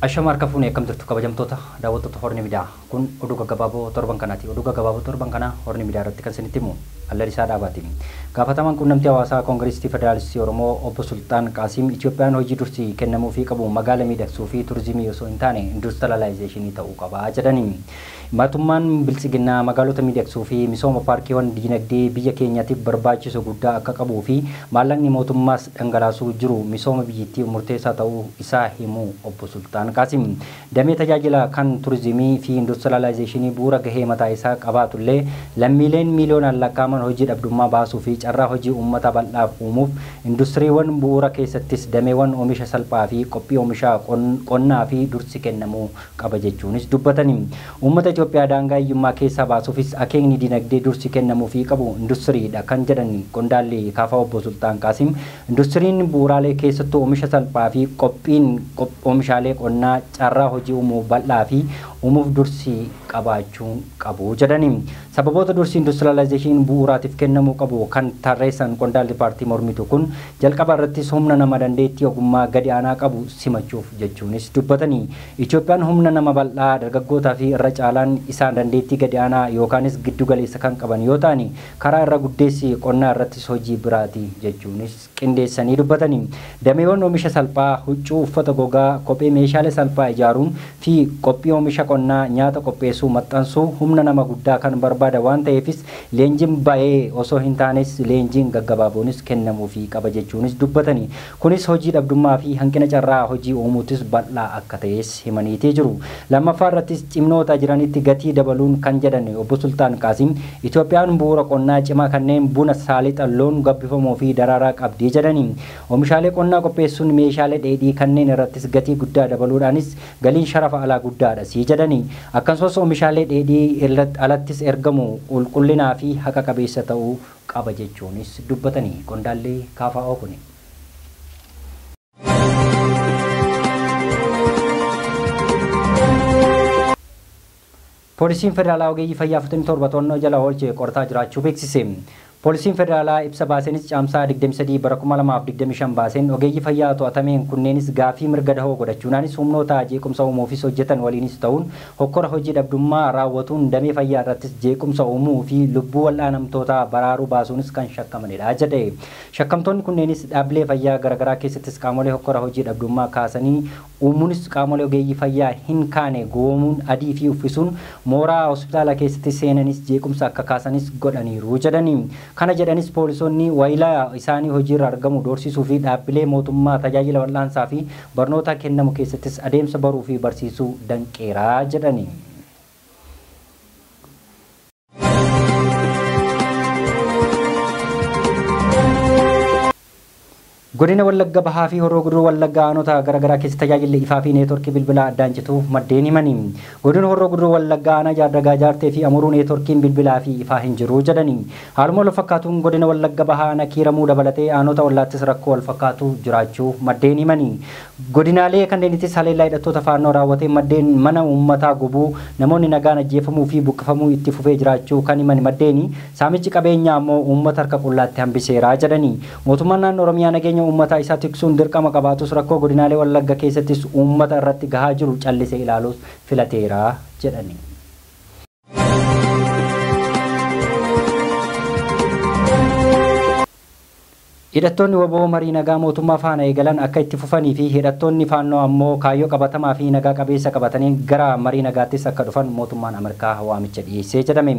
Ashama harka fuunee akkam jirtu kabajamtoota daawwattoota horni miidiyaa kun oduu gaggabaaboo torban kanaati. Oduu gaggabaaboo torban kana horni miidiyaa irratti kan isinitti himu Allalisaa Dhaabaati. Gaafatamaan quunnamtii hawaasaa Koongireesii Federaalistii Oromoo Obbo Sultaan Qaasiim Itoophiyaan hojii dursii kennamuu fi qabu magaala miidhagsuu fi turizimii osoo hin taane industrializeeshinii ta'uu qaba jedhani. Mootummaan bilchiginaa magaalota miidhagsuu fi misooma paarkiiwwan dinagdee biyya keenyaatiif barbaachisu guddaa akka qabuu fi maallaqni mootummaas dhangalaasuu jiru misooma biyyattii murteessaa ta'uu isaa himu Obbo Sultaan Qaasiim. Damee tajaajila kan turizimii fi industrializeeshinii bu'uura gahee mataa isaa qabaatullee lammiileen miiliyoonaan lakkaa'aman hojii dhabdummaa baasuu fi carraa hojii uummata bal'aaf uumuuf industiriiwwan bu'uura keessattis dameewwan oomisha salphaa fi qophii oomishaa qonnaa fi dursi kennamuu qaba jechuunis dubbatani. Uummata Itoophiyaa daangaa hiyyummaa keessaa baasuufis akeekni dinagdee dursi kennamuu fi qabu industiriidha kan jedhan qondaalli kaafaa Obbo Sultaan Qaasiim. Industiriin bu'uuraalee keessattuu oomisha salphaa fi qophiin oomishaalee qonnaa carraa hojii uumuu bal'aa fi uumuuf dursi qabaachuu qabu jedhani. Sababoota dursi industrializeeshinii bu'uuraatiif kennamuu qabu kan tarreessan qondaalli paartii mormituu kun jalqaba irrattis humna nama dandeettii ogummaa gadi aanaa qabu simachuuf jechuunis dubbatani. Itoophiyaan humna nama bal'aa dargaggootaa fi irra caalaan isaan dandeettii gadi aanaa yookaanis giddu galeessa kan qaban yoo ta'ani karaa irra guddeessi qonnaa irrattis hojii biraati jechuunis qindeessanii dubbatani. Dameewwan oomisha salphaa huccuu uffata gogaa kophee meeshaalee salphaa ijaaruun fi qophii oomisha qonnaa nyaata qopheessuu maxxansuu humna nama guddaa kan barbaada waan ta'eefis leenjiin baay'ee osoo hin taanes leenjiin gaggabaaboonis kennamuu fi qaba jechuunis dubbatani. Kunis hojii dhabdummaa fi hanqina carraa hojii uumuutis bal'aa akka ta'es himaniitii jiru. Lammaffaa irrattis cimnoota jiranitti gatii dabaluun kan jedhan Obbo Sultaan Qaasiim Itoophiyaan bu'uura qonnaa cimaa kanneen buna saalixa loon gabbifamuu fi daraaraa qabdi jedhani. Oomishaalee qonnaa qopheessuun meeshaalee dheedhii kanneen irrattis gatii guddaa dabaluudhaanis galiin sharafa alaa guddaadha si jedhani. Akkasumas oomishaalee dheedhii alattis ergamu qulqullinaa fi haqa qabeessa ta'uu qaba jechuunis dubbatanii qondaalli kaafaa kuni. Poolisiin federaalaa ogeeyyii fayyaa 47 to'annoo jala oolchee qorataa jiraachuu beeksise. Poolisiin federaalaa ibsa baasenis caamsaa 23 bara 2025 baaseen ogeeyyii fayyaa to'atameen kunneenis gaafii mirga dahoo godhachuudhaanis humnoota jeequmsa uumuufis hojjetan waliinis ta'uun hokkora hojii dhabdummaa raawwatuun damee fayyaa irrattis jeequmsa uumuu fi lubbuu wal'aanamtoota baraaruu baasuunis kan shakkamanidha jedhe. Shakkamtoonni kunneenis dhaabbilee fayyaa garaagaraa keessattis qaamolee hokkora hojii dhabdummaa kaasanii uumuunis qaamolee ogeeyyii fayyaa hin kaane goomuun adii fi uffisuun mooraa hospitaala keessatti seenanis jeequmsa akka kaasanis godhaniiru jedhani. Kana jedhanis poolisoonni waayilaa isaanii hojiirra argamu doorsisuu fi dhaabbilee mootummaa tajaajila wal'aansaa fi barnoota kennamu keessattis adeemsa baruu fi barsiisuu danqeeraa jedhani. Godina Wallagga Bahaa fi Horroo Guduruu Wallaggaa aanota garaagaraa keessa tajaajilli ifaa fi neetworkii bilbilaa addaan cituu maddeen himani. Godina Horroo Guduruu Wallaggaa aanaa jaardagaa jaartee fi amuruu neetworkiin bilbilaa fi ifaa hin jiru jedhani. Haaluma wal fakkaatuun godina Wallagga Bahaa aanaa kiiramuu dabalatee aanota wallaattis rakkoo wal fakkaatu jiraachuu maddeen himani. Godinaalee kanneenittis haleellaa hidhattoota faannoo raawwatee maddeen mana uummataa gubuu namoonni nagaan ajjeefamuu fi buqqifamuu itti fufee jiraachuu kan himan maddeeni saamichi qabeenyaa ammoo uummata harka qullaatti hambiseeraa jedhani. Mootummaan naannoo Oromiyaa nageenya uummata isaa tiksuun dirqama qabaatus rakkoo godinaalee Wallagga keessattis uummata irratti gahaa jiru callisee ilaaluus filateera jedhani. Hidhattoonni waboo marii nagaa mootummaa faana eegalan akka itti fufanii fi hidhattoonni faannoo ammoo kaayyoo qabatamaa fi nagaa qabeessa qabatanii gara marii nagaattis akka dhufan mootummaan Ameerikaa waamicha dhiyeessee jedhame.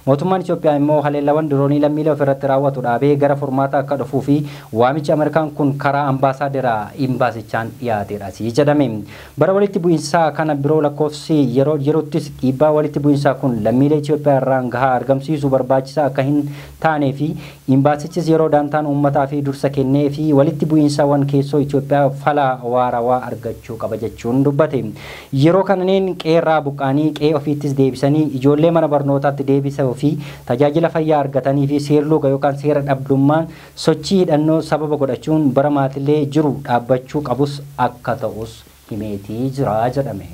Mootummaan Itoophiyaa immoo haleellawwan diroonii lammiilee ofirratti raawwatu dhaabee gara furmaata akka dhufuu fi waamicha Ameerikaan kun karaa ambaasaaderaa imbaasichaan dhiyaateedha si jedhame. Bara walitti bu'iinsaa kana biroo lakkoofsi yeroottis dhiibbaa walitti bu'iinsaa kun lammiilee Itoophiyaa irraan gahaa argamsiisuu barbaachisaa akka hin taanee fi imbaasichis yeroo daantaan uummataa fi dursa kennee fi walitti bu'iinsaawwan keessoo Itoophiyaa falaa waarawaa argachuu qaba jechuun dubbate. Yeroo kanneen qeerraa buqqaanii qe'ee ofiittis deebisanii ijoollee mana barnootaatti deebisuu fi tajaajila fayyaa argatanii fi seerluuga yookaan seera dhabdummaan sochii hidhannoo sababa godhachuun bara maatilee jiru dhaabbachuu qabus akka ta'us himeetii jira jedhame.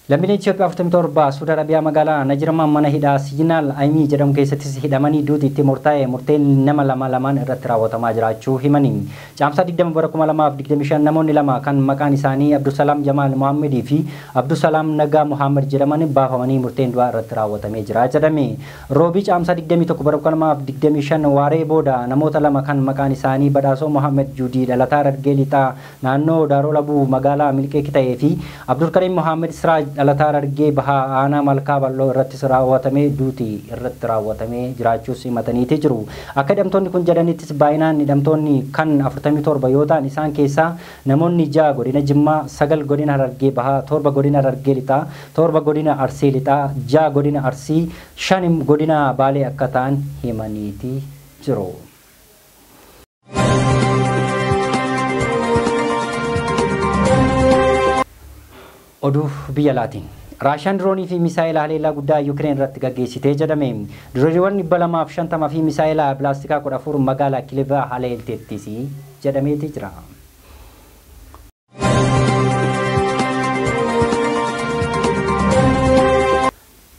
Lammiileen Itoophiyaa 47 Suudi Arabiyaa magaalaa Najirama mana hidhaa Siinaal Aymii jedhamu keessatti hidhamanii duuti itti murtaa'e murteen nama lamaan irratti raawwatamaa jiraachuu himanii. Caamsaa 20 bara 2025 namoonni lama kan maqaan isaanii Abdusalaam Jamaal Muhammadii fi Abdusalaam Nagaa Muhammad jedhaman baafamanii murteen du'aa irratti raawwatamee jira jedhame. Roobii caamsaa 21 bara 2025 waaree booda namoota lama kan maqaan isaanii Badhaasoo Muhammad Juudii dhalataa Harargee Lixaa naannoo Daaroo Labuu magaalaa Milqee Kitayee fi Abdulkariim Muhammad Siraaj dhalataa Harargee Bahaa aanaa Malkaa Balloo irratti raawwatamee duuti irratti raawwatamee jiraachuus himataniiti jiru. Akka hidhamtoonni kun jedhanittis baay'inaan hidhamtoonni kan 47 yoo ta'an isaan keessaa namoonni 6 godina Jimmaa, 9 godina Harargee Bahaa, 7 godina Harargee Lixaa, 7 godina Arsii Lixaa, 6 godina Arsii, 5 godina Baalee akka ta'an himaniiti jiru. Oduu biyya laatiin Raashaan diroonii fi misaa'ila haleellaa guddaa Yuukireen irratti gaggeessitee jedhame. Dirooniiwwan 250 fi misaa'ila pilaastikaa 14 magaalaa Kiilivaa haleelteettis jedhameeti jira.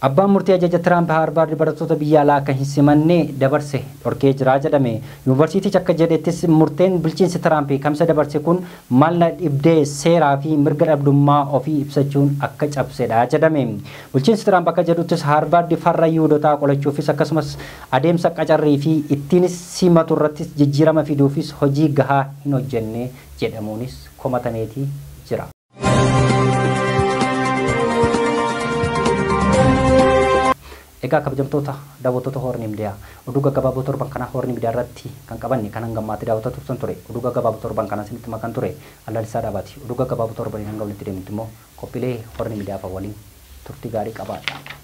Abbaan murtii ajaja Tiraamp Haarvaard barattoota biyya alaa akka hin simanne dabarse dhorkee jira jedhame. Yuunivarsiitichi akka jedhettis murteen bulchiinsi Tiraamp kamsa dabarse kun mala dhibdee seeraa fi mirga dhabdummaa ofii ibsachuun akka cabsedha jedhame. Bulchiinsi Tiraamp akka jedhuttis Haarvaard farra Yihuudootaa qolachuufis akkasumas adeemsa qacarrii fi ittiinis simatu irrattis jijjiirama fiduufis hojii gahaa hin hojjenne jedhamuunis komatameeti jira. Egaa kabajamtoota daawwattoota Horni Miidiyaa oduu gaggabaaboo torban kana Horni Miidiyaa irratti kan qabanne kan hangammaatti daawwataa turtan ture. Oduu gaggabaaboo torban kana isinitti makan ture Allalisaa Dhaabaati. Oduu gaggabaaboo torbanii hanga walitti deemnutti immoo qophiilee Horni Miidiyaa waliin turtii gaarii qabaadha.